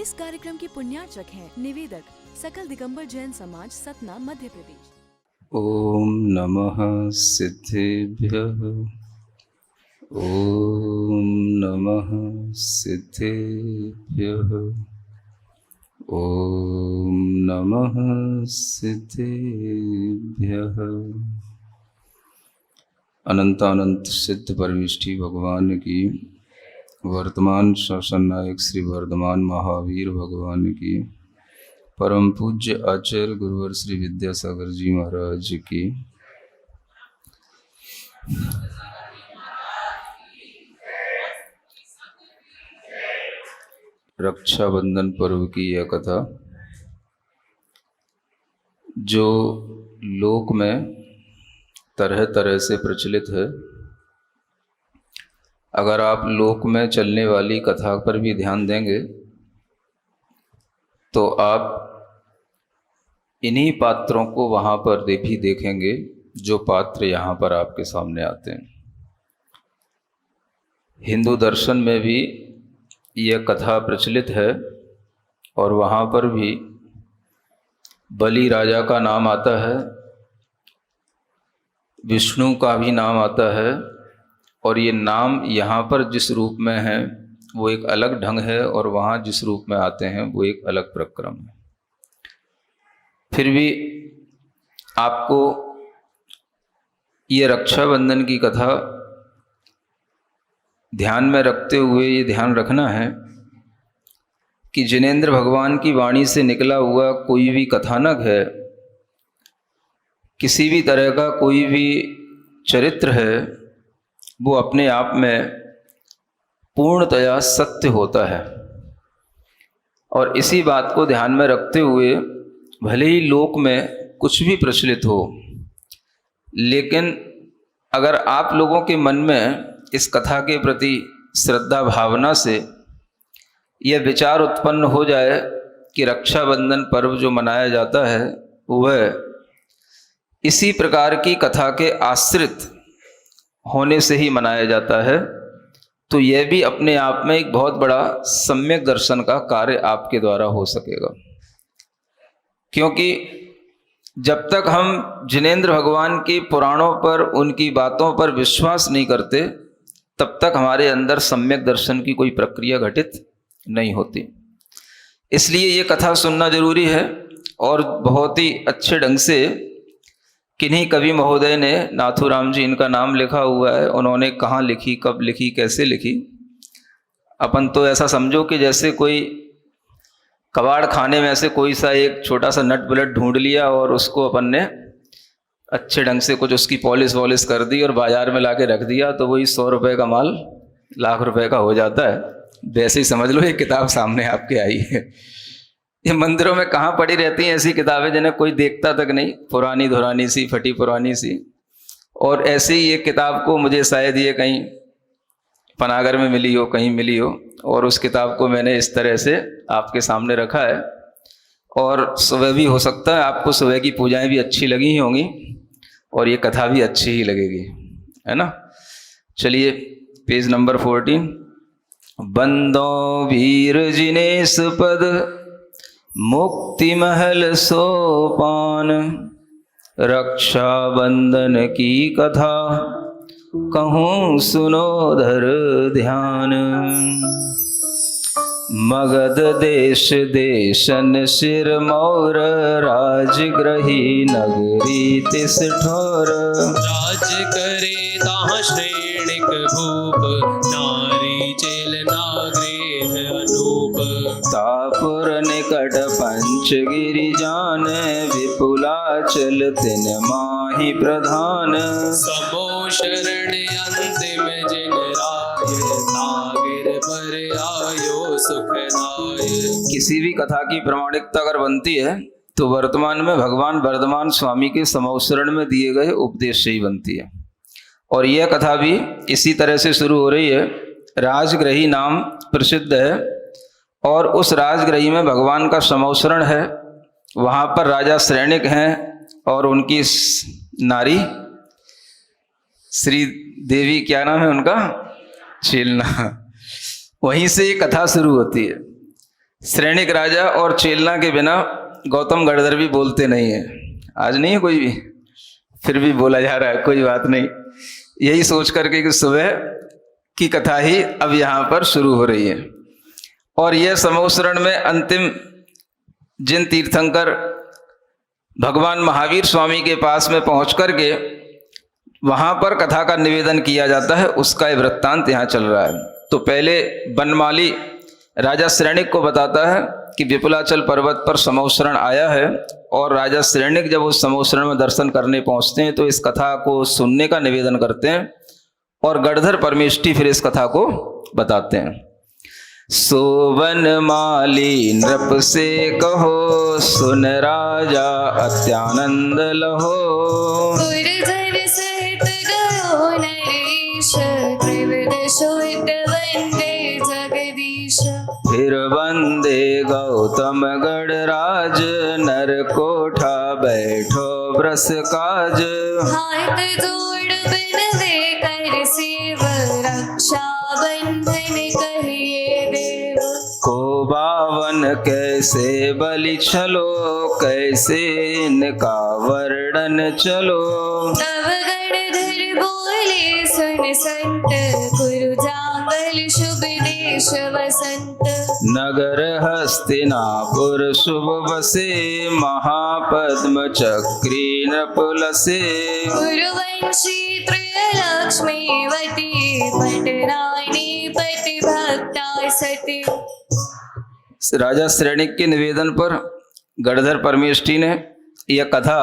इस कार्यक्रम के पुण्यार्चक हैं निवेदक सकल दिगंबर जैन समाज, सतना, मध्य प्रदेश। ओम नमः सिद्धेभ्यः। ओम नमः सिद्धेभ्यः। ओम नमः सिद्धेभ्यः। अनंतानंत सिद्ध परमेष्ठी भगवान की, वर्तमान शासन नायक श्री वर्धमान महावीर भगवान की, परम पूज्य आचार्य गुरुवर श्री विद्यासागर जी महाराज की, रक्षाबंधन पर्व की यह कथा जो लोक में तरह तरह से प्रचलित है। अगर आप लोक में चलने वाली कथा पर भी ध्यान देंगे तो आप इन्हीं पात्रों को वहाँ पर भी देखेंगे जो पात्र यहाँ पर आपके सामने आते हैं। हिंदू दर्शन में भी यह कथा प्रचलित है और वहाँ पर भी बलि राजा का नाम आता है, विष्णु का भी नाम आता है, और ये नाम यहाँ पर जिस रूप में है वो एक अलग ढंग है और वहाँ जिस रूप में आते हैं वो एक अलग प्रक्रम है। फिर भी आपको ये रक्षाबंधन की कथा ध्यान में रखते हुए ये ध्यान रखना है कि जिनेंद्र भगवान की वाणी से निकला हुआ कोई भी कथानक है, किसी भी तरह का कोई भी चरित्र है, वो अपने आप में पूर्णतया सत्य होता है। और इसी बात को ध्यान में रखते हुए भले ही लोक में कुछ भी प्रचलित हो, लेकिन अगर आप लोगों के मन में इस कथा के प्रति श्रद्धा भावना से यह विचार उत्पन्न हो जाए कि रक्षाबंधन पर्व जो मनाया जाता है वह इसी प्रकार की कथा के आश्रित होने से ही मनाया जाता है, तो यह भी अपने आप में एक बहुत बड़ा सम्यक दर्शन का कार्य आपके द्वारा हो सकेगा। क्योंकि जब तक हम जिनेंद्र भगवान के पुराणों पर, उनकी बातों पर विश्वास नहीं करते, तब तक हमारे अंदर सम्यक दर्शन की कोई प्रक्रिया घटित नहीं होती। इसलिए ये कथा सुनना जरूरी है। और बहुत ही अच्छे ढंग से किन्हीं कवि महोदय ने, नाथुराम जी इनका नाम लिखा हुआ है, उन्होंने कहाँ लिखी, कब लिखी, कैसे लिखी। अपन तो ऐसा समझो कि जैसे कोई कबाड़ खाने में से कोई सा एक छोटा सा नट बुलट ढूंढ लिया और उसको अपन ने अच्छे ढंग से कुछ उसकी पॉलिश वॉलिश कर दी और बाजार में लाके रख दिया, तो वही 100 रुपये का माल लाख रुपए का हो जाता है। वैसे ही समझ लो ये किताब सामने आपके आई है। ये मंदिरों में कहाँ पड़ी रहती हैं ऐसी किताबें जिन्हें कोई देखता तक नहीं, पुरानी धुरानी सी, फटी पुरानी सी। और ऐसी ही एक किताब को मुझे शायद ये कहीं पनागर में मिली हो, कहीं मिली हो, और उस किताब को मैंने इस तरह से आपके सामने रखा है। और सुबह भी हो सकता है आपको सुबह की पूजाएं भी अच्छी लगी ही होंगी और ये कथा भी अच्छी ही लगेगी, है ना। चलिए पेज नंबर 14। बंदो वीर जिनेश पद मुक्ति महल सोपान, रक्षा बंधन की कथा कहूँ सुनो धर ध्यान। मगध देश देशन सिरमौर, राजग्रही नगरी तिस ठोर। राज करे ताह श्रेणिक भूप, नारी चेल नागरेह अनूप। तापुर निकट पंचगिरि जान, विपुलाचल तिन माहि प्रधान। समो शरण अंतिम जिन राय, सागिर पर आयो सुखदाय। किसी भी कथा की प्रामाणिकता अगर बनती है तो वर्तमान में भगवान वर्धमान स्वामी के समोशरण में दिए गए उपदेश से ही बनती है। और यह कथा भी इसी तरह से शुरू हो रही है। राजग्रही नाम प्रसिद्ध है और उस राजग्रही में भगवान का समोशरण है। वहाँ पर राजा श्रेणिक हैं और उनकी नारी श्री देवी, क्या नाम है उनका, चेलना। वहीं से ये कथा शुरू होती है। श्रेणिक राजा और चेलना के बिना गौतम गणधर भी बोलते नहीं है। आज नहीं है कोई भी, फिर भी बोला जा रहा है, कोई बात नहीं। यही सोच करके कि सुबह की कथा ही अब यहाँ पर शुरू हो रही है। और यह समोसरण में अंतिम जिन तीर्थंकर भगवान महावीर स्वामी के पास में पहुँच करके वहाँ पर कथा का निवेदन किया जाता है, उसका ये वृत्तांत यहाँ चल रहा है। तो पहले बनमाली राजा श्रेणिक को बताता है कि विपुलाचल पर्वत पर समोसरण आया है, और राजा श्रेणिक जब उस समोसरण में दर्शन करने पहुँचते हैं तो इस कथा को सुनने का निवेदन करते हैं, और गणधर परमेष्टि फिर इस कथा को बताते हैं। सोवन माली नृप से कहो, सुन राजा अत्यानंद लहो। गुरुधर सहित गयो नरेश, त्रिविध शोभित वंदे जगदीश। फिर वंदे गौतम गणराज, नर कोठा बैठो ब्रस काज। हाथ जोड़ बिनवे कर सेव, रक्षा बंधन कहिए देव। को बावन कैसे बलि छलो, कैसे इनका वर्णन चलो। तब गणधर बोले सुन संत, गुरु जांगल शुभ देश वसंत। नगर हस्तिनापुर शुभ बसे, महापद्म चक्री नृपुलसे। गुरुवंशी त्रिलक्ष्मीवती, पटरानी पति भक्ता सती। राजा श्रेणिक के निवेदन पर गणधर परमेष्टि ने यह कथा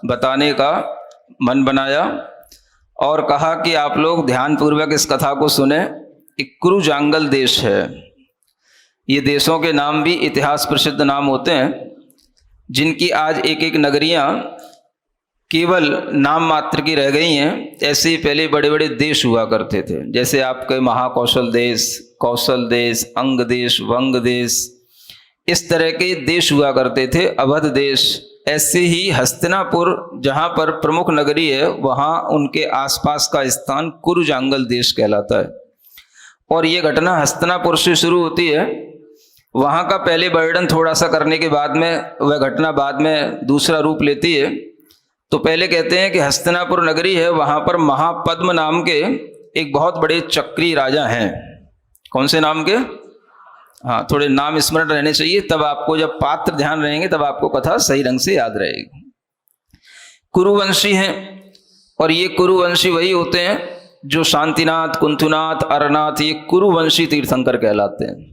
बताने का मन बनाया और कहा कि आप लोग ध्यानपूर्वक इस कथा को सुने। एक कुरुजांगल देश है, ये देशों के नाम भी इतिहास प्रसिद्ध नाम होते हैं, जिनकी आज एक एक नगरियां केवल नाम मात्र की रह गई हैं। ऐसे ही पहले बड़े बड़े देश हुआ करते थे, जैसे आपके महाकौशल देश, कौशल देश, अंग देश, वंग देश, इस तरह के देश हुआ करते थे, अवध देश। ऐसे ही हस्तिनापुर जहाँ पर प्रमुख नगरी है, वहाँ उनके आसपास का स्थान कुरुजांगल देश कहलाता है। और ये घटना हस्तिनापुर से शुरू होती है। वहाँ का पहले वर्णन थोड़ा सा करने के बाद में वह घटना बाद में दूसरा रूप लेती है। तो पहले कहते हैं कि हस्तिनापुर नगरी है, वहाँ पर महापद्म नाम के एक बहुत बड़े चक्री राजा हैं। कौन से नाम के? हाँ, थोड़े नाम स्मरण रहने चाहिए, तब आपको जब पात्र ध्यान रहेंगे तब आपको कथा सही ढंग से याद रहेगी। कुरुवंशी हैं, और ये कुरुवंशी वही होते हैं जो शांतिनाथ, कुंथुनाथ, अरनाथ, ये कुरुवंशी तीर्थंकर कहलाते हैं।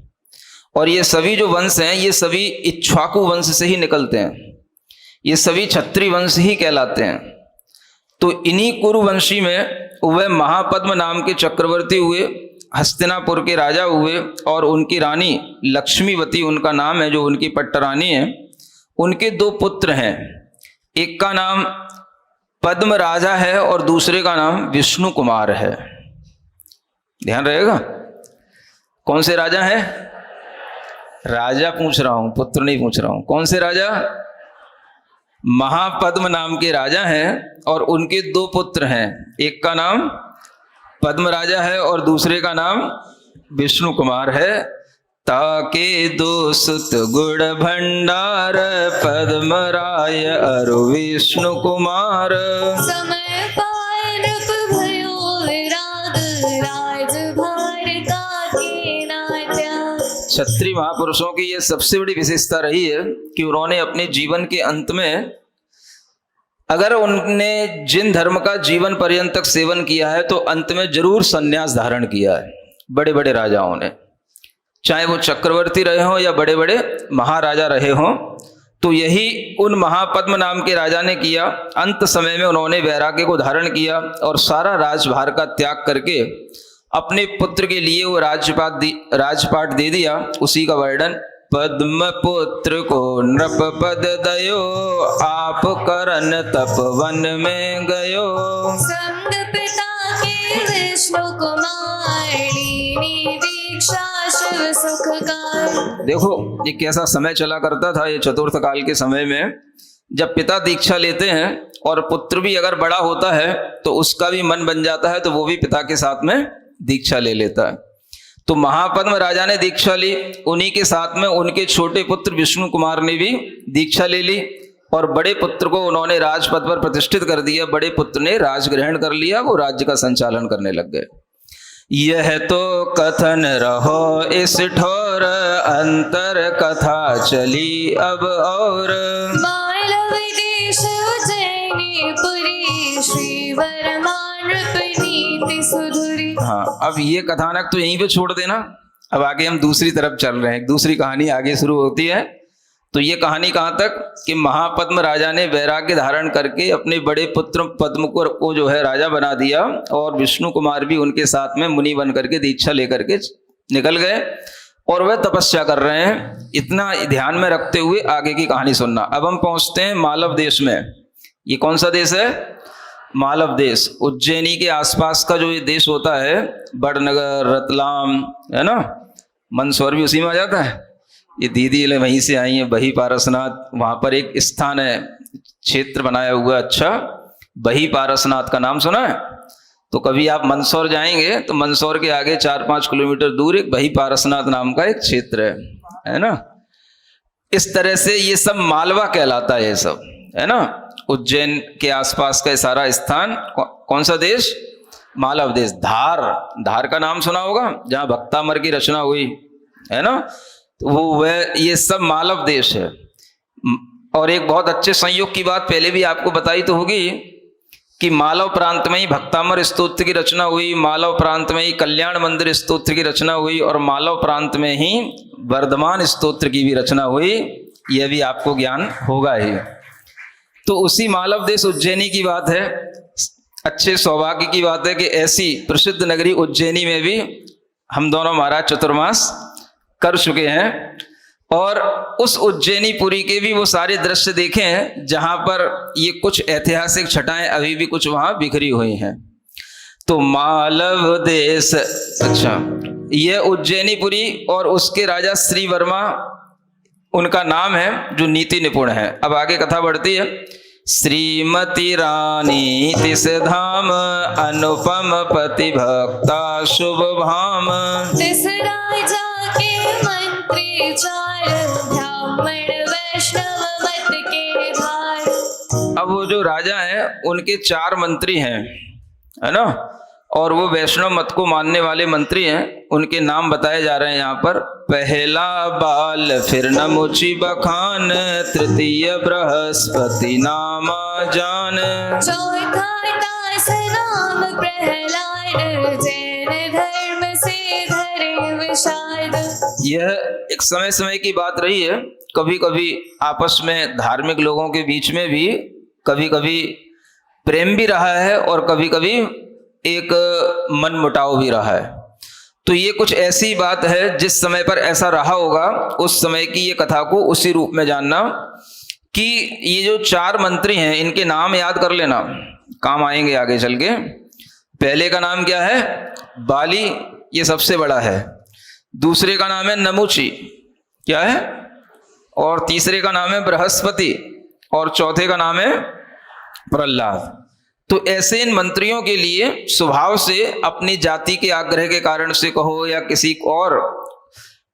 और ये सभी जो वंश हैं, ये सभी इक्ष्वाकु वंश से ही निकलते हैं, ये सभी क्षत्रिय वंश ही कहलाते हैं। तो इन्हीं कुरुवंशी में वह महापद्म नाम के चक्रवर्ती हुए, हस्तिनापुर के राजा हुए, और उनकी रानी लक्ष्मीवती उनका नाम है, जो उनकी पट्टरानी है। उनके दो पुत्र हैं, एक का नाम पद्म राजा है और दूसरे का नाम विष्णु कुमार है। ध्यान रहेगा, कौन से राजा हैं? राजा पूछ रहा हूं, पुत्र नहीं पूछ रहा हूं। कौन से राजा? महापद्म नाम के राजा हैं, और उनके दो पुत्र हैं, एक का नाम पद्म राजा है और दूसरे का नाम विष्णु कुमार है। ताके दो सुत गुण भंडार, पद्म राय अरु विष्णु कुमार। समय पारप भयो विराग, राजभार काके नात्या। क्षत्रिय महापुरुषों की यह सबसे बड़ी विशेषता रही है कि उन्होंने अपने जीवन के अंत में, अगर उनने जिन धर्म का जीवन पर्यंत तक सेवन किया है, तो अंत में जरूर संन्यास धारण किया है। बड़े बड़े राजाओं ने, चाहे वो चक्रवर्ती रहे हों या बड़े बड़े महाराजा रहे हों, तो यही उन महापद्म नाम के राजा ने किया। अंत समय में उन्होंने वैराग्य को धारण किया और सारा राजभार का त्याग करके अपने पुत्र के लिए वो राजपाट दे दिया। उसी का वर्णन, पद्म पुत्र को नृप पद दयो, आप करन तप वन में गयो। संग पिता के विष्णु कुमार, लीनी दीक्षा शिव सुखकार। देखो ये कैसा समय चला करता था, ये चतुर्थ काल के समय में, जब पिता दीक्षा लेते हैं और पुत्र भी अगर बड़ा होता है तो उसका भी मन बन जाता है, तो वो भी पिता के साथ में दीक्षा ले लेता है। तो महापद्म राजा ने दीक्षा ली, उन्हीं के साथ में उनके छोटे पुत्र विष्णु कुमार ने भी दीक्षा ले ली और बड़े पुत्र को उन्होंने राजपद पर प्रतिष्ठित कर दिया। बड़े पुत्र ने राज ग्रहण कर लिया, वो राज्य का संचालन करने लग गए। यह तो कथन रहो इस ठोर, अंतर कथा चली अब और। मालव देश उज्जैनी पुरी, श्री वरमान नीति सुधुरी। हाँ, अब ये कथानक तो यहीं पे छोड़ देना। अब आगे हम दूसरी तरफ चल रहे हैं, एक दूसरी कहानी आगे शुरू होती है। तो ये कहानी कहाँ तक कि महापद्म राजा ने वैराग्य धारण करके अपने बड़े पुत्र पद्म को जो है राजा बना दिया और विष्णु कुमार भी उनके साथ में मुनि बन करके दीक्षा लेकर के निकल गए और वह तपस्या कर रहे हैं। इतना ध्यान में रखते हुए आगे की कहानी सुनना। अब हम पहुंचते हैं मालव देश में। ये कौन सा देश है? मालव देश। उज्जैनी के आसपास का जो ये देश होता है, बड़नगर, रतलाम, है ना, मंदसौर भी उसी में आ जाता है। ये दीदी वहीं से आई है, बही पारसनाथ। वहां पर एक स्थान है, क्षेत्र बनाया हुआ है। अच्छा, बही पारसनाथ का नाम सुना है? तो कभी आप मंदसौर जाएंगे तो मंदसौर के आगे 4-5 किलोमीटर दूर एक बही पारसनाथ नाम का एक क्षेत्र है ना। इस तरह से ये सब मालवा कहलाता है, ये सब, है ना। उज्जैन के आसपास का सारा स्थान कौन सा देश? मालव देश। धार का नाम सुना होगा, जहां भक्तामर की रचना हुई, है ना। तो वह ये सब मालव देश है। और एक बहुत अच्छे संयोग की बात पहले भी आपको बताई तो होगी कि मालव प्रांत में ही भक्तामर स्तोत्र की रचना हुई, मालव प्रांत में ही कल्याण मंदिर स्तोत्र की रचना हुई और मालव प्रांत में ही वर्धमान स्तोत्र की भी रचना हुई। यह भी आपको ज्ञान होगा ही। तो उसी मालव देश उज्जैनी की बात है। अच्छे सौभाग्य की बात है कि ऐसी प्रसिद्ध नगरी उज्जैनी में भी हम दोनों महाराज चतुर्मास कर चुके हैं और उस उज्जैनीपुरी के भी वो सारे दृश्य देखे हैं जहां पर ये कुछ ऐतिहासिक छटाएं अभी भी कुछ वहां बिखरी हुई हैं। तो मालव देश, अच्छा, यह उज्जैनीपुरी और उसके राजा श्री वर्मा उनका नाम है, जो नीति निपुण है। अब आगे कथा बढ़ती है। श्रीमती रानी तिस धाम, अनुपम पति भक्ता शुभ भाम। तिस राजा के मंत्री चार, ब्राह्मण वैष्णव मत के धार। अब वो जो राजा है उनके 4 मंत्री हैं, है ना, और वो वैष्णव मत को मानने वाले मंत्री हैं। उनके नाम बताए जा रहे हैं यहाँ पर। पहला बाल फिर नमुचि बखान, तृतीय बृहस्पति नामा जान। चौथा दास नाम प्रहलाद, जैन धर्म से धरे विषाद। यह एक समय समय की बात रही है। कभी कभी आपस में धार्मिक लोगों के बीच में भी कभी कभी प्रेम भी रहा है और कभी कभी एक मनमुटाव भी रहा है। तो ये कुछ ऐसी बात है, जिस समय पर ऐसा रहा होगा उस समय की ये कथा को उसी रूप में जानना कि ये जो 4 मंत्री हैं इनके नाम याद कर लेना, काम आएंगे आगे चल के। पहले का नाम क्या है? बाली, ये सबसे बड़ा है। दूसरे का नाम है नमुची, क्या है? और तीसरे का नाम है बृहस्पति और चौथे का नाम है प्रहलाद। तो ऐसे इन मंत्रियों के लिए स्वभाव से अपनी जाति के आग्रह के कारण से कहो या किसी और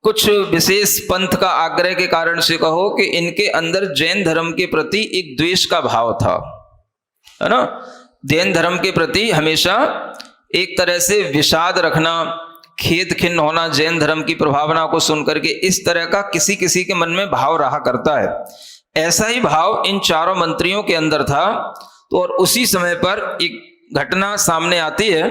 कुछ विशेष पंथ का आग्रह के कारण से कहो कि इनके अंदर जैन धर्म के प्रति एक द्वेष का भाव था, है ना। जैन धर्म के प्रति हमेशा एक तरह से विषाद रखना, खेद खिन्न होना, जैन धर्म की प्रभावना को सुनकर के, इस तरह का किसी किसी के मन में भाव रहा करता है। ऐसा ही भाव इन 4 मंत्रियों के अंदर था। तो और उसी समय पर एक घटना सामने आती है।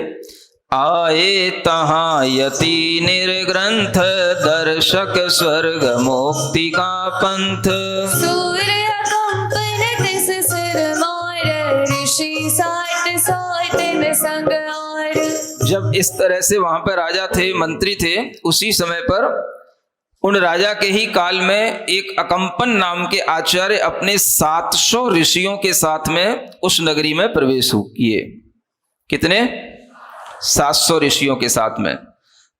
आए तहां यति निर्ग्रंथ, दर्शक स्वर्ग मुक्ति का पंथ। सूर्य कंपन तिस सिर मार, ऋषि सात सातन संग आर। जब इस तरह से वहां पर राजा थे, मंत्री थे, उसी समय पर उन राजा के ही काल में एक अकंपन नाम के आचार्य अपने 700 ऋषियों के साथ में उस नगरी में प्रवेश किए। कितने? 700 ऋषियों के साथ में।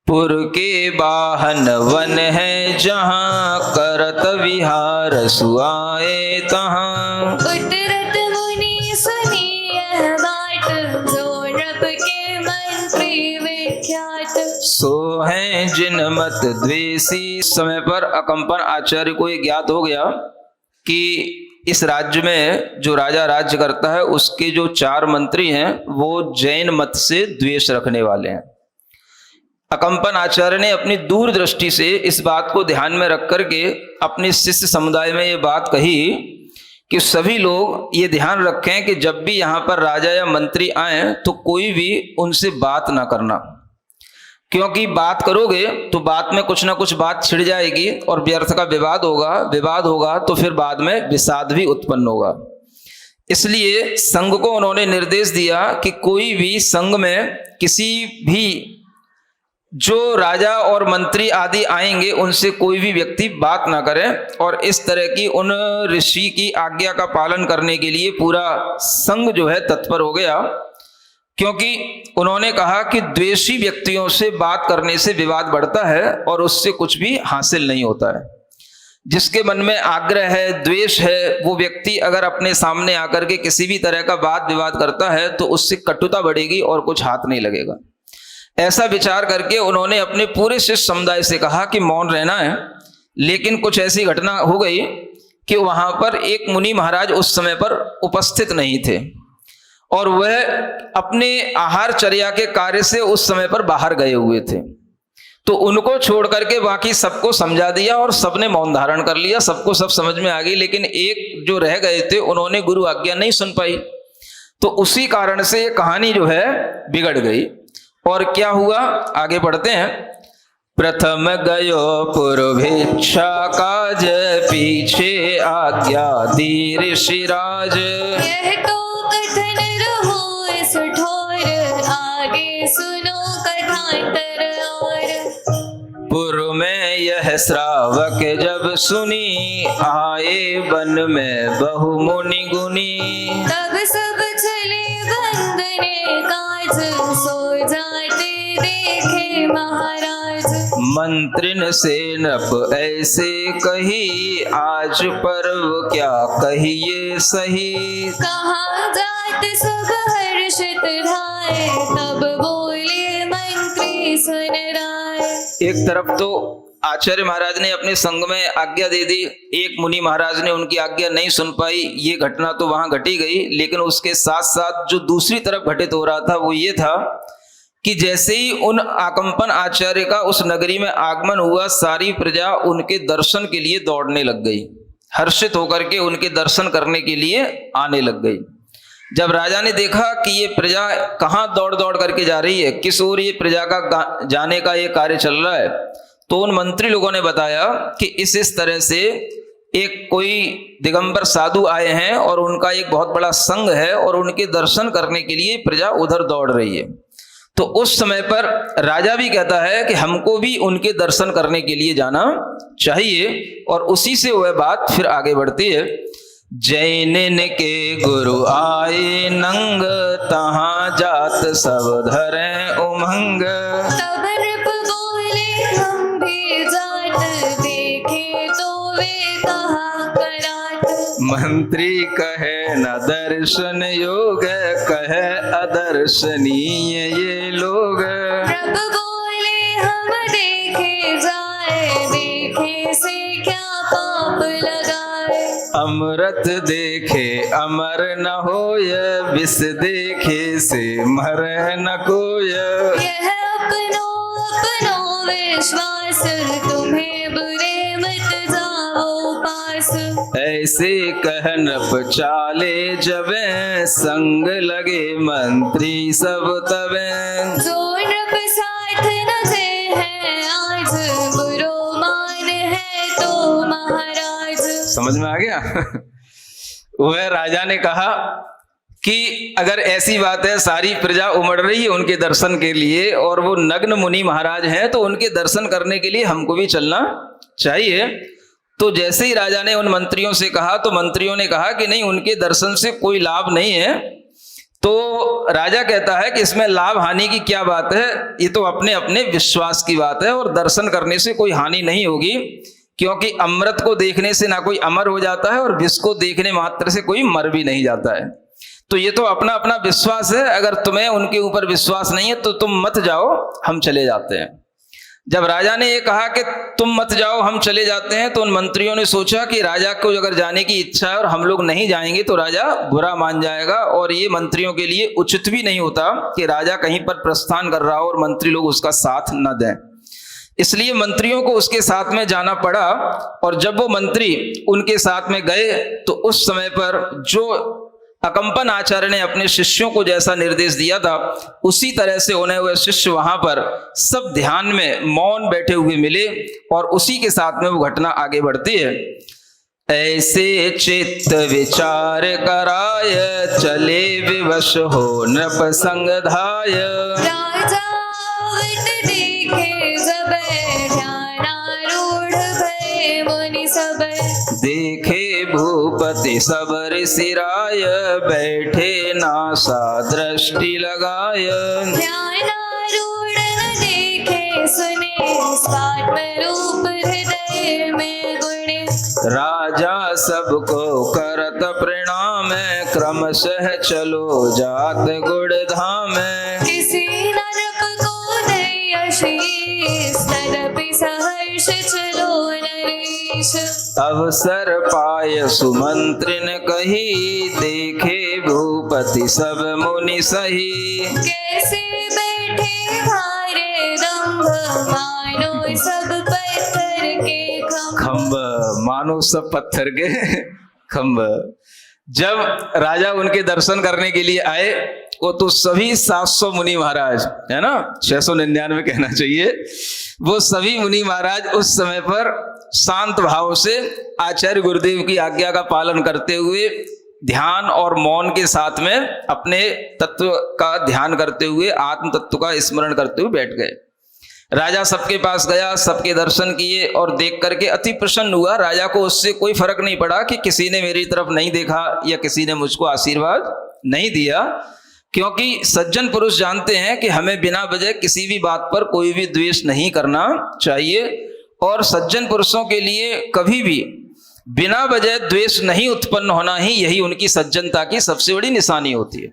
पुर के बाहन वन है जहां, करत विहार सुआए तहां। उतरत मुनि सुनी यह बात, जो नभ के मंत्री विख्यात। सो हैं जिन मत द्वेषी। समय पर अकंपन आचार्य को ये ज्ञात हो गया कि इस राज्य में जो राजा राज्य करता है उसके जो 4 मंत्री हैं वो जैन मत से द्वेष रखने वाले हैं। अकंपन आचार्य ने अपनी दूरदृष्टि से इस बात को ध्यान में रख करके अपने शिष्य समुदाय में ये बात कही कि सभी लोग ये ध्यान रखें कि जब भी यहाँ पर राजा या मंत्री आए तो कोई भी उनसे बात ना करना, क्योंकि बात करोगे तो बात में कुछ ना कुछ बात छिड़ जाएगी और व्यर्थ का विवाद होगा तो फिर बाद में विषाद भी उत्पन्न होगा। इसलिए संघ को उन्होंने निर्देश दिया कि कोई भी संघ में किसी भी जो राजा और मंत्री आदि आएंगे उनसे कोई भी व्यक्ति बात ना करे, और इस तरह की उन ऋषि की आज्ञा का पालन करने के लिए पूरा संघ जो है तत्पर हो गया, क्योंकि उन्होंने कहा कि द्वेषी व्यक्तियों से बात करने से विवाद बढ़ता है और उससे कुछ भी हासिल नहीं होता है। जिसके मन में आग्रह है, द्वेष है, वो व्यक्ति अगर अपने सामने आकर के किसी भी तरह का वाद विवाद करता है तो उससे कटुता बढ़ेगी और कुछ हाथ नहीं लगेगा। ऐसा विचार करके उन्होंने अपने पूरे शिष्य समुदाय से कहा कि मौन रहना है। लेकिन कुछ ऐसी घटना हो गई कि वहां पर एक मुनि महाराज उस समय पर उपस्थित नहीं थे और वह अपने आहारचर्या के कार्य से उस समय पर बाहर गए हुए थे। तो उनको छोड़ करके बाकी सबको समझा दिया और सबने मौन धारण कर लिया, सबको सब समझ में आ गई। लेकिन एक जो रह गए थे उन्होंने गुरु आज्ञा नहीं सुन पाई, तो उसी कारण से ये कहानी जो है बिगड़ गई। और क्या हुआ, आगे बढ़ते हैं। प्रथम गयो पूर्वेच्छा काज, पीछे आज्ञा दी ऋषिराज। यह तो कथन रहो इस ठोर, आगे सुनो कथांतर और। पूर्व में यह श्रावक जब सुनी, आए वन में बहु मुनि गुनी। तब सब चले बंदने काज, सो जाते देखे महाराज। मंत्रिन से नप ऐसे कही, आज पर्व क्या कहिए सही। कहाँ जात सब हर्षित धाय, तब बोले मंत्री सुन राय। एक तरफ तो आचार्य महाराज ने अपने संघ में आज्ञा दे दी, एक मुनि महाराज ने उनकी आज्ञा नहीं सुन पाई, ये घटना तो वहां घटी गई। लेकिन उसके साथ साथ जो दूसरी तरफ घटित हो रहा था वो ये था कि जैसे ही उन आकंपन आचार्य का उस नगरी में आगमन हुआ, सारी प्रजा उनके दर्शन के लिए दौड़ने लग गई, हर्षित होकर के उनके दर्शन करने के लिए आने लग गई। जब राजा ने देखा कि ये प्रजा कहाँ दौड़ दौड़ करके जा रही है, किस ओर ये प्रजा का जाने का ये कार्य चल रहा है, तो उन मंत्री लोगों ने बताया कि इस तरह से एक कोई दिगंबर साधु आए हैं और उनका एक बहुत बड़ा संघ है और उनके दर्शन करने के लिए प्रजा उधर दौड़ रही है। तो उस समय पर राजा भी कहता है कि हमको भी उनके दर्शन करने के लिए जाना चाहिए, और उसी से वह बात फिर आगे बढ़ती है। जैन के गुरु आए नंग, तहां जात सब धरे उमंग। तब नृप बोले हम भी जात, देखे तो वे कहा करात। मंत्री कहे न दर्शन योग, कहे अदर्शनीय ये लोग। प्रभ बोले हम देखे जाए, देखे से क्या पाप लगाए। अमृत देखे अमर न होय, विष देखे से मर न कोय। यह अपनो अपनो विश्वास, तुम्हें बुरे मत जाओ पास। ऐसे कहन चाले जबे, संग लगे मंत्री सब तबे। जो नृप साथ न जे है आज, बुरो मान है तो महाराज। समझ में आ गया? वह राजा ने कहा कि अगर ऐसी बात है, सारी प्रजा उमड़ रही है उनके दर्शन के लिए और वो नग्न मुनि महाराज हैं, तो उनके दर्शन करने के लिए हमको भी चलना चाहिए। तो जैसे ही राजा ने उन मंत्रियों से कहा तो मंत्रियों ने कहा कि नहीं, उनके दर्शन से कोई लाभ नहीं है। तो राजा कहता है कि इसमें लाभ हानि की क्या बात है, ये तो अपने अपने विश्वास की बात है, और दर्शन करने से कोई हानि नहीं होगी, क्योंकि अमृत को देखने से ना कोई अमर हो जाता है और विष को देखने मात्र से कोई मर भी नहीं जाता है। तो ये तो अपना अपना विश्वास है, अगर तुम्हें उनके ऊपर विश्वास नहीं है तो तुम मत जाओ, हम चले जाते हैं। जब राजा ने ये कहा कि तुम मत जाओ हम चले जाते हैं, तो उन मंत्रियों ने सोचा कि राजा को अगर जाने की इच्छा है और हम लोग नहीं जाएंगे तो राजा बुरा मान जाएगा, और ये मंत्रियों के लिए उचित भी नहीं होता कि राजा कहीं पर प्रस्थान कर रहा हो और मंत्री लोग उसका साथ न दें। इसलिए मंत्रियों को उसके साथ में जाना पड़ा, और जब वो मंत्री उनके साथ में गए तो उस समय पर जो अकंपन आचार्य ने अपने शिष्यों को जैसा निर्देश दिया था उसी तरह से उन्हें वह शिष्य वहां पर सब ध्यान में मौन बैठे हुए मिले, और उसी के साथ में वो घटना आगे बढ़ती है। ऐसे चित्त विचार कराय, चले विवश हो नृप संग धाय। राजा वट देखे सबे, ध्यानारूढ़ भये मुनि सबे। देखे भूपति सब ऋषिराय, बैठे नासा दृष्टि लगाय। ध्यानारूढ़ न देखे सुने, स्वात्म रूप हृदय में गुणे। राजा सबको करत प्रणाम, क्रमशः चलो जात गुड़ धाम। किसी नरक को दई आशीष, तदपि सहर्ष चलो नरेश। अवसर पाय सुमंत्रिन कही, देखे भूपति सब मुनि सही। कैसे बैठे भारे दंभ, मानो सब पत्थर के खम्भ, मानो सब पत्थर के खम्भ। जब राजा उनके दर्शन करने के लिए आए, वो तो सभी 700 मुनि महाराज है ना, 699 कहना चाहिए, वो सभी मुनि महाराज उस समय पर शांत भाव से आचार्य गुरुदेव की आज्ञा का पालन करते हुए ध्यान और मौन के साथ में अपने तत्व का ध्यान करते हुए आत्म तत्व का स्मरण करते हुए बैठ गए। राजा सबके पास गया, सबके दर्शन किए और देख करके अति प्रसन्न हुआ। राजा को उससे कोई फर्क नहीं पड़ा कि किसी ने मेरी तरफ नहीं देखा या किसी ने मुझको आशीर्वाद नहीं दिया, क्योंकि सज्जन पुरुष जानते हैं कि हमें बिना वजह किसी भी बात पर कोई भी द्वेष नहीं करना चाहिए, और सज्जन पुरुषों के लिए कभी भी बिना वजह द्वेष नहीं उत्पन्न होना ही यही उनकी सज्जनता की सबसे बड़ी निशानी होती है।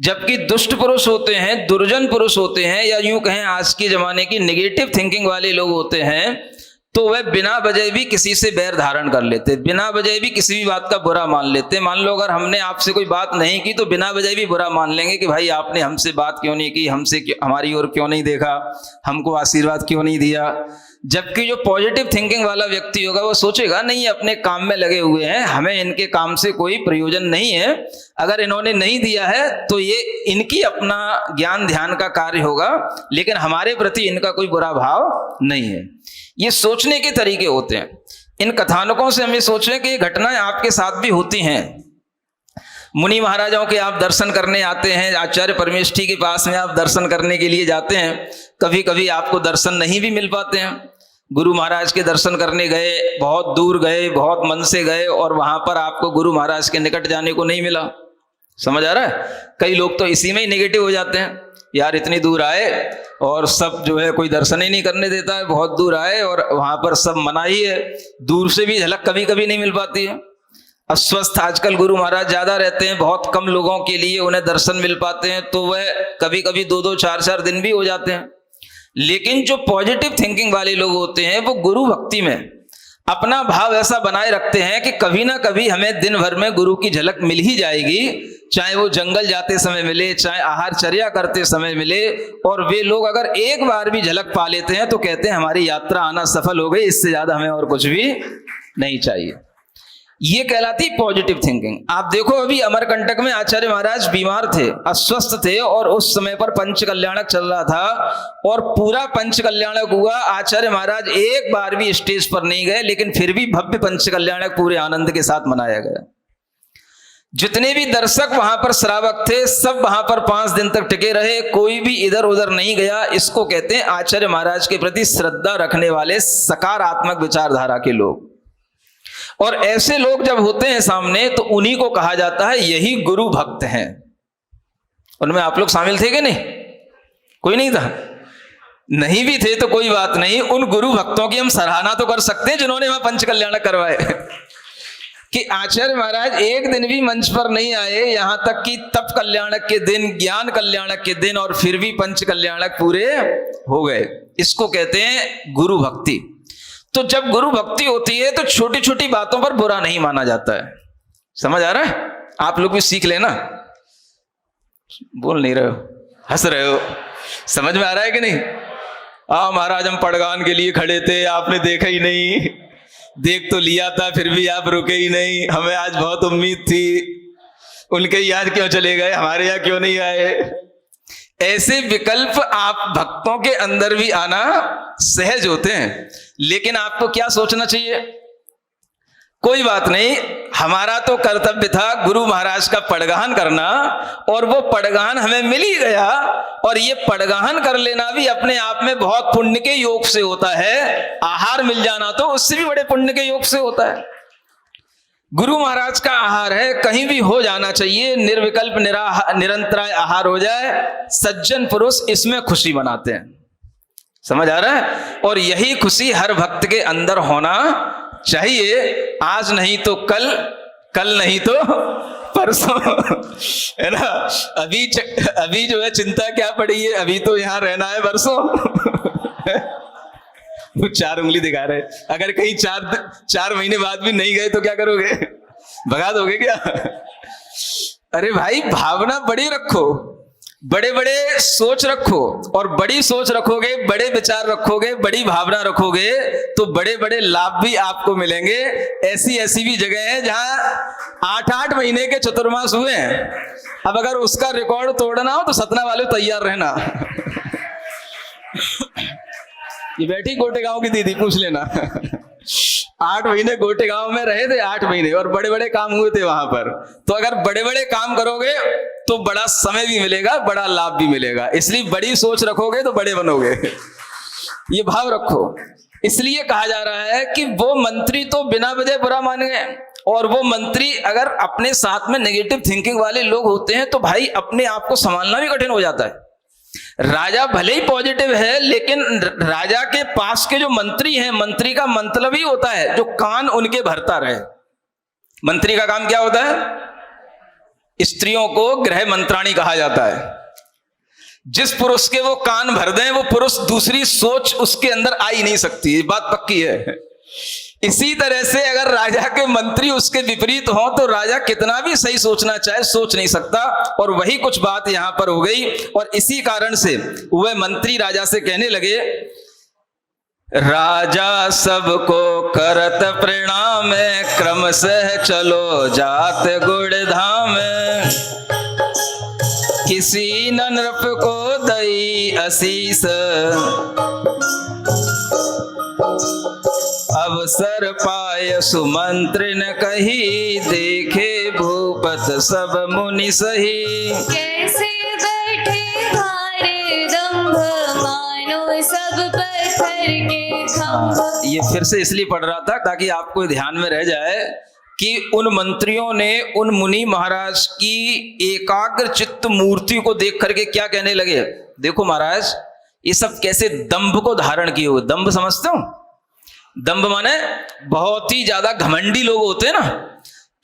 जबकि दुष्ट पुरुष होते हैं, दुर्जन पुरुष होते हैं, या यूं कहें आज के जमाने की नेगेटिव थिंकिंग वाले लोग होते हैं, तो वह बिना वजह भी किसी से बैर धारण कर लेते, बिना वजह भी किसी भी बात का बुरा मान लेते। मान लो अगर हमने आपसे कोई बात नहीं की तो बिना वजह भी बुरा मान लेंगे कि भाई आपने हमसे बात क्यों नहीं की, हमसे हमारी ओर क्यों नहीं देखा, हमको आशीर्वाद क्यों नहीं दिया। जबकि जो पॉजिटिव थिंकिंग वाला व्यक्ति होगा वो सोचेगा नहीं, अपने काम में लगे हुए हैं, हमें इनके काम से कोई प्रयोजन नहीं है, अगर इन्होंने नहीं दिया है तो ये इनकी अपना ज्ञान ध्यान का कार्य होगा, लेकिन हमारे प्रति इनका कोई बुरा भाव नहीं है। ये सोचने के तरीके होते हैं। इन कथानकों से हमें सोचें कि ये घटनाएं आपके साथ भी होती हैं। मुनि महाराजाओं के आप दर्शन करने आते हैं, आचार्य परमेष्ठी के पास में आप दर्शन करने के लिए जाते हैं, कभी कभी आपको दर्शन नहीं भी मिल पाते हैं। गुरु महाराज के दर्शन करने गए, बहुत दूर गए, बहुत मन से गए, और वहां पर आपको गुरु महाराज के निकट जाने को नहीं मिला। समझ आ रहा है? कई लोग तो इसी में ही नेगेटिव हो जाते हैं, यार इतनी दूर आए और सब जो है कोई दर्शन ही नहीं करने देता है, बहुत दूर आए और वहां पर सब मना ही है, दूर से भी झलक कभी कभी नहीं मिल पाती है। अस्वस्थ आजकल गुरु महाराज ज्यादा रहते हैं, बहुत कम लोगों के लिए उन्हें दर्शन मिल पाते हैं, तो वह कभी कभी 2-2, 4-4 दिन भी हो जाते हैं। लेकिन जो पॉजिटिव थिंकिंग वाले लोग होते हैं वो गुरु भक्ति में अपना भाव ऐसा बनाए रखते हैं कि कभी ना कभी हमें दिन भर में गुरु की झलक मिल ही जाएगी, चाहे वो जंगल जाते समय मिले, चाहे आहारचर्या करते समय मिले। और वे लोग अगर एक बार भी झलक पा लेते हैं तो कहते हैं हमारी यात्रा आना सफल हो गई, इससे ज्यादा हमें और कुछ भी नहीं चाहिए। ये कहलाती पॉजिटिव थिंकिंग। आप देखो अभी अमरकंटक में आचार्य महाराज बीमार थे, अस्वस्थ थे, और उस समय पर पंच कल्याणक चल रहा था और पूरा पंच कल्याणक हुआ। आचार्य महाराज एक बार भी स्टेज पर नहीं गए, लेकिन फिर भी भव्य पंच कल्याणक पूरे आनंद के साथ मनाया गया। जितने भी दर्शक वहां पर श्रावक थे सब वहां पर 5 दिन तक टिके रहे, कोई भी इधर उधर नहीं गया। इसको कहते हैं आचार्य महाराज के प्रति श्रद्धा रखने वाले सकारात्मक विचारधारा के लोग। और ऐसे लोग जब होते हैं सामने तो उन्हीं को कहा जाता है यही गुरु भक्त हैं। उनमें आप लोग शामिल थे कि नहीं? कोई नहीं था? नहीं भी थे तो कोई बात नहीं, उन गुरु भक्तों की हम सराहना तो कर सकते हैं जिन्होंने वहां पंच कल्याण करवाए। कि आचार्य महाराज एक दिन भी मंच पर नहीं आए, यहां तक कि तप कल्याणक के दिन, ज्ञान कल्याणक के दिन, और फिर भी पंच कल्याणक पूरे हो गए। इसको कहते हैं गुरु भक्ति। तो जब गुरु भक्ति होती है तो छोटी छोटी बातों पर बुरा नहीं माना जाता है। समझ आ रहा है? आप लोग भी सीख लेना। बोल नहीं रहे हो, हंस रहे हो, समझ में आ रहा है कि नहीं? महाराज हम पड़गान के लिए खड़े थे, आपने देखा ही नहीं, देख तो लिया था फिर भी आप रुके ही नहीं, हमें आज बहुत उम्मीद थी, उनके यहाँ क्यों चले गए, हमारे यहाँ क्यों नहीं आए। ऐसे विकल्प आप भक्तों के अंदर भी आना सहज होते हैं, लेकिन आपको क्या सोचना चाहिए? कोई बात नहीं, हमारा तो कर्तव्य था गुरु महाराज का पड़गान करना, और वो पड़गान हमें मिल ही गया, और ये पड़गान कर लेना भी अपने आप में बहुत पुण्य के योग से होता है। आहार मिल जाना तो उससे भी बड़े पुण्य के योग से होता है। गुरु महाराज का आहार है, कहीं भी हो जाना चाहिए, निर्विकल्प निरंतराय आहार हो जाए। सज्जन पुरुष इसमें खुशी मनाते हैं। समझ आ रहा है? और यही खुशी हर भक्त के अंदर होना चाहिए। आज नहीं तो कल, कल नहीं तो परसों, है ना? अभी जो है चिंता क्या पड़ी है, अभी तो यहां रहना है, परसों वो 4 उंगली दिखा रहे। अगर कहीं 4 महीने बाद भी नहीं गए तो क्या करोगे? भगा दोगे क्या? अरे भाई, भावना बड़ी रखो, बड़े बड़े सोच रखो, और बड़ी सोच रखोगे, बड़े विचार रखोगे, बड़ी भावना रखोगे तो बड़े बड़े लाभ भी आपको मिलेंगे। ऐसी ऐसी भी जगह है जहां 8-8 महीने के चतुर्मास हुए हैं। अब अगर उसका रिकॉर्ड तोड़ना हो तो सतना वाले तैयार रहना। ये बैठी गोटे गांव की दीदी, पूछ लेना। 8 महीने गोटे गांव में रहे थे, 8 महीने, और बड़े बड़े काम हुए थे वहां पर। तो अगर बड़े बड़े काम करोगे तो बड़ा समय भी मिलेगा, बड़ा लाभ भी मिलेगा। इसलिए बड़ी सोच रखोगे तो बड़े बनोगे, ये भाव रखो। इसलिए कहा जा रहा है कि वो मंत्री तो बिना वजह बुरा मान गए, और वो मंत्री अगर अपने साथ में नेगेटिव थिंकिंग वाले लोग होते हैं तो भाई अपने आप को संभालना भी कठिन हो जाता है। राजा भले ही पॉजिटिव है, लेकिन राजा के पास के जो मंत्री हैं, मंत्री का मतलब ही होता है जो कान उनके भरता रहे। मंत्री का काम क्या होता है? स्त्रियों को गृह मंत्राणी कहा जाता है। जिस पुरुष के वो कान भर दें, वो पुरुष दूसरी सोच उसके अंदर आ ही नहीं सकती, ये बात पक्की है। इसी तरह से अगर राजा के मंत्री उसके विपरीत हो तो राजा कितना भी सही सोचना चाहे सोच नहीं सकता। और वही कुछ बात यहां पर हो गई, और इसी कारण से वह मंत्री राजा से कहने लगे, राजा सबको करत प्रणाम, क्रम से चलो जात गुड़धाम, किसी न नृप को दई असीस, अवसर पाय सुमंत्रिन कही, देखे भूपत सब मुनि सही। कैसे बैठे भारे दंभ, मानो सब पत्थर के खंभ। ये फिर से इसलिए पढ़ रहा था ताकि आपको ध्यान में रह जाए कि उन मंत्रियों ने उन मुनि महाराज की एकाग्र चित्त मूर्ति को देख करके क्या कहने लगे, देखो महाराज ये सब कैसे दंभ को धारण किए हुए। दंभ समझते हो? दंभ माने बहुत ही ज्यादा घमंडी लोग होते हैं ना,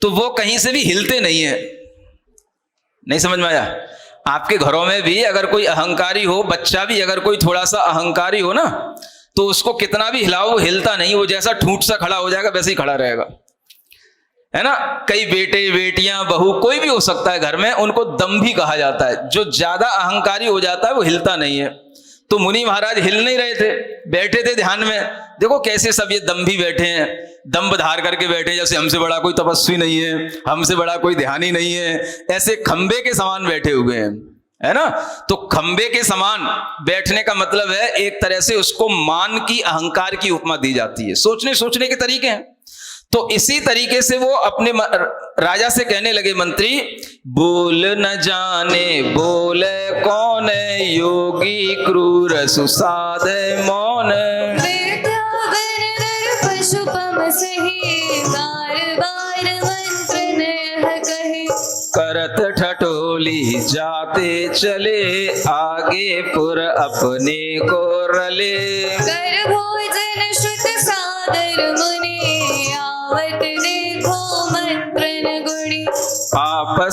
तो वो कहीं से भी हिलते नहीं है। नहीं समझ में आया? आपके घरों में भी अगर कोई अहंकारी हो, बच्चा भी अगर कोई थोड़ा सा अहंकारी हो ना, तो उसको कितना भी हिलाओ वो हिलता नहीं, वो जैसा ठूंठ सा खड़ा हो जाएगा वैसे ही खड़ा रहेगा, है ना? कई बेटे बेटियां बहू कोई भी हो सकता है घर में, उनको दंभी कहा जाता है। जो ज्यादा अहंकारी हो जाता है वो हिलता नहीं है। तो मुनि महाराज हिल नहीं रहे थे, बैठे थे ध्यान में। देखो कैसे सब ये दंभी बैठे हैं, दंभ धार करके बैठे, जैसे हमसे बड़ा कोई तपस्वी नहीं है, हमसे बड़ा कोई ध्यानी नहीं है, ऐसे खंबे के समान बैठे हुए हैं, है ना? तो खंबे के समान बैठने का मतलब है एक तरह से उसको मान की, अहंकार की उपमा दी जाती है। सोचने के तरीके हैं। तो इसी तरीके से वो अपने राजा से कहने लगे, मंत्री बोल न जाने बोले कौन, योगी क्रूर सुसाद मौन, पशुपम सही, बार बार मंत्र नेह कहे, करत ठठोली जाते चले, आगे पुर अपने को रले, कर भोजन श्रुत सादर मुनि, आवत देखो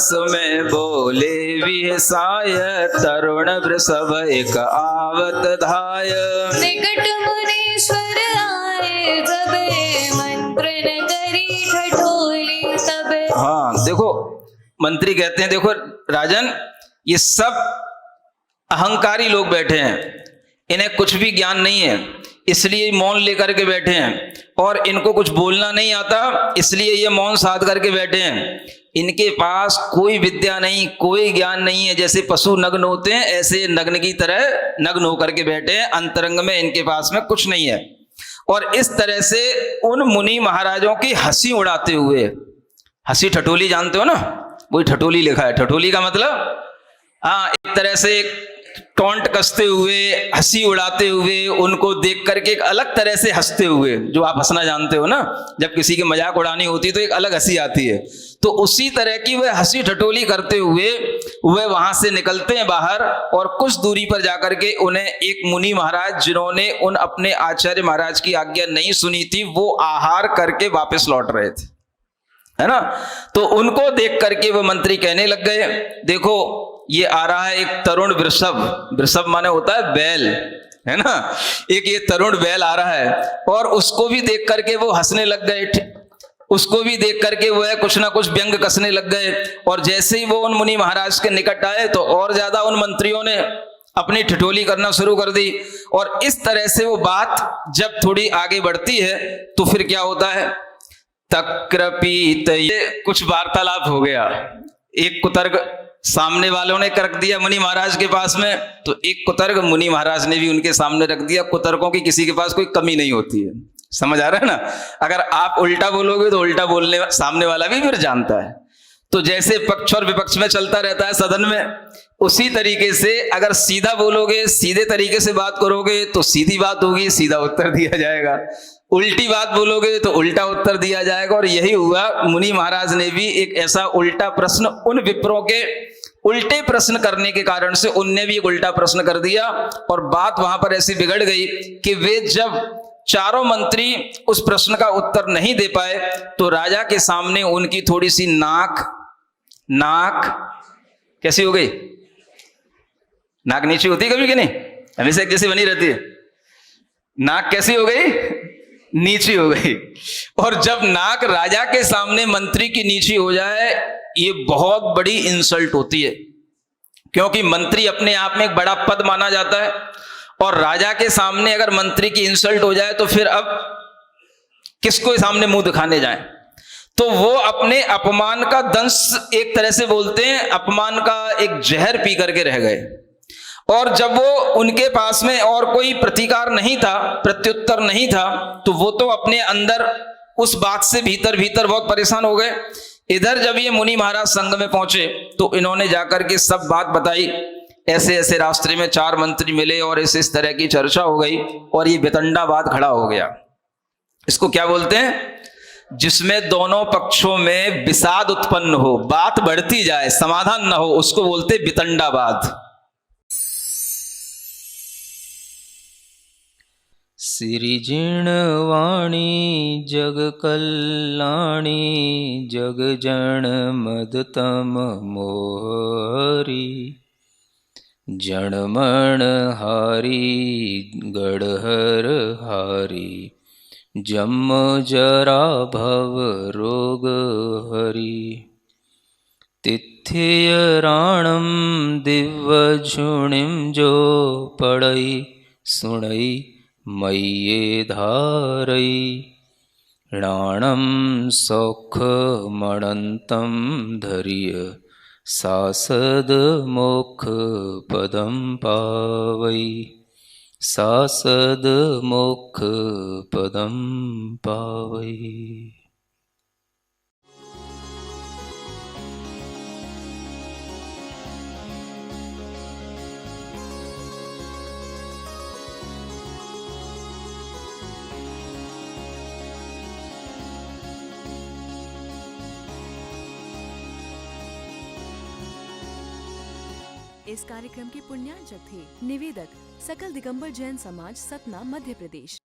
रस में बोले विहसाय, तरुण वृषभ एक आवत धाय। निकट मुनीश्वर आए, जब मंत्र न करी ठठोली तब। हाँ देखो, मंत्री कहते हैं देखो राजन, ये सब अहंकारी लोग बैठे हैं, इन्हें कुछ भी ज्ञान नहीं है, इसलिए मौन लेकर के बैठे हैं, और इनको कुछ बोलना नहीं आता, इसलिए ये मौन साध करके बैठे हैं। इनके पास कोई विद्या नहीं, कोई ज्ञान नहीं है। जैसे पशु नग्न होते हैं, ऐसे नग्न की तरह नग्न होकर के बैठे हैं, अंतरंग में इनके पास में कुछ नहीं है। और इस तरह से उन मुनि महाराजों की हंसी उड़ाते हुए, हंसी ठठोली जानते हो ना, वही ठठोली लिखा है। ठठोली का मतलब हाँ, एक तरह से टोंट कसते हुए, हंसी उड़ाते हुए, उनको देख करके एक अलग तरह से हंसते हुए, जो आप हंसना जानते हो ना, जब किसी की मजाक उड़ानी होती है तो एक अलग हंसी आती है, तो उसी तरह की वह हंसी ठठोली करते हुए वह वहां से निकलते हैं बाहर। और कुछ दूरी पर जाकर के उन्हें एक मुनि महाराज, जिन्होंने उन अपने आचार्य महाराज की आज्ञा नहीं सुनी थी, वो आहार करके वापस लौट रहे थे, है ना। तो उनको देख करके वो मंत्री कहने लग गए, देखो ये आ रहा है एक तरुण वृषभ, वृषभ माने होता है बैल, है ना, एक ये तरुण बैल आ रहा है। और उसको भी देख करके वो हंसने लग गए, उसको भी देख करके वो है कुछ ना कुछ व्यंग कसने लग गए। और जैसे ही वो उन मुनि महाराज के निकट आए तो और ज्यादा उन मंत्रियों ने अपनी ठिठोली करना शुरू कर दी। और इस तरह से वो बात जब थोड़ी आगे बढ़ती है तो फिर क्या होता है, तक्रपीत, ये कुछ वार्तालाप हो गया। एक कुतर्क सामने वालों ने रख दिया मुनि महाराज के पास में, तो एक कुतर्क मुनि महाराज ने भी उनके सामने रख दिया। कुतर्कों की किसी के पास कोई कमी नहीं होती है, समझ आ रहा है ना। अगर आप उल्टा बोलोगे तो उल्टा बोलने सामने वाला भी फिर जानता है। तो जैसे पक्ष और विपक्ष में चलता रहता है सदन में, उसी तरीके से अगर सीधा बोलोगे, सीधे तरीके से बात करोगे तो सीधी बात होगी, सीधा उत्तर दिया जाएगा। उल्टी बात बोलोगे तो उल्टा उत्तर दिया जाएगा। और यही हुआ, मुनि महाराज ने भी एक ऐसा उल्टा प्रश्न, उन विप्रों के उल्टे प्रश्न करने के कारण से उनने भी एक उल्टा प्रश्न कर दिया। और बात वहां पर ऐसी बिगड़ गई कि वे जब चारों मंत्री उस प्रश्न का उत्तर नहीं दे पाए तो राजा के सामने उनकी थोड़ी सी नाक कैसी हो गई, नाक नीचे होती है कभी कि नहीं, हमेशा एक जैसी बनी रहती है। नाक कैसी हो गई, नीची हो गई। और जब नाक राजा के सामने मंत्री की नीची हो जाए, ये बहुत बड़ी इंसल्ट होती है, क्योंकि मंत्री अपने आप में एक बड़ा पद माना जाता है। और राजा के सामने अगर मंत्री की इंसल्ट हो जाए तो फिर अब किसको सामने मुंह दिखाने जाए। तो वो अपने अपमान का दंश, एक तरह से बोलते हैं अपमान का एक जहर पी करके रह गए। और जब वो उनके पास में और कोई प्रतिकार नहीं था, प्रत्युत्तर नहीं था, तो वो तो अपने अंदर उस बात से भीतर भीतर बहुत परेशान हो गए। इधर जब ये मुनि महाराज संघ में पहुंचे तो इन्होंने जाकर के सब बात बताई, ऐसे ऐसे रास्ते में 4 मंत्री मिले और इस तरह की चर्चा हो गई और ये वितंडावाद खड़ा हो गया। इसको क्या बोलते हैं, जिसमें दोनों पक्षों में विषाद उत्पन्न हो, बात बढ़ती जाए, समाधान न हो, उसको बोलते वितंडावाद। सिरिजिणवाणी जग कल्याणी, जग जन मदतम मोहरी, जनमण हारी गढ़हर हारी, जम जरा भव रोग हरि, तिथ्य राणम दिव्य झुणिम जो पड़ई सुणई मय्ये धारई, राणम सौख मणंतम धरिय, सासद मोक्ष पदम पावई, सासद मोक्ष पदम पावई। इस कार्यक्रम के पुण्यार्चक थे निवेदक सकल दिगंबर जैन समाज, सतना, मध्य प्रदेश।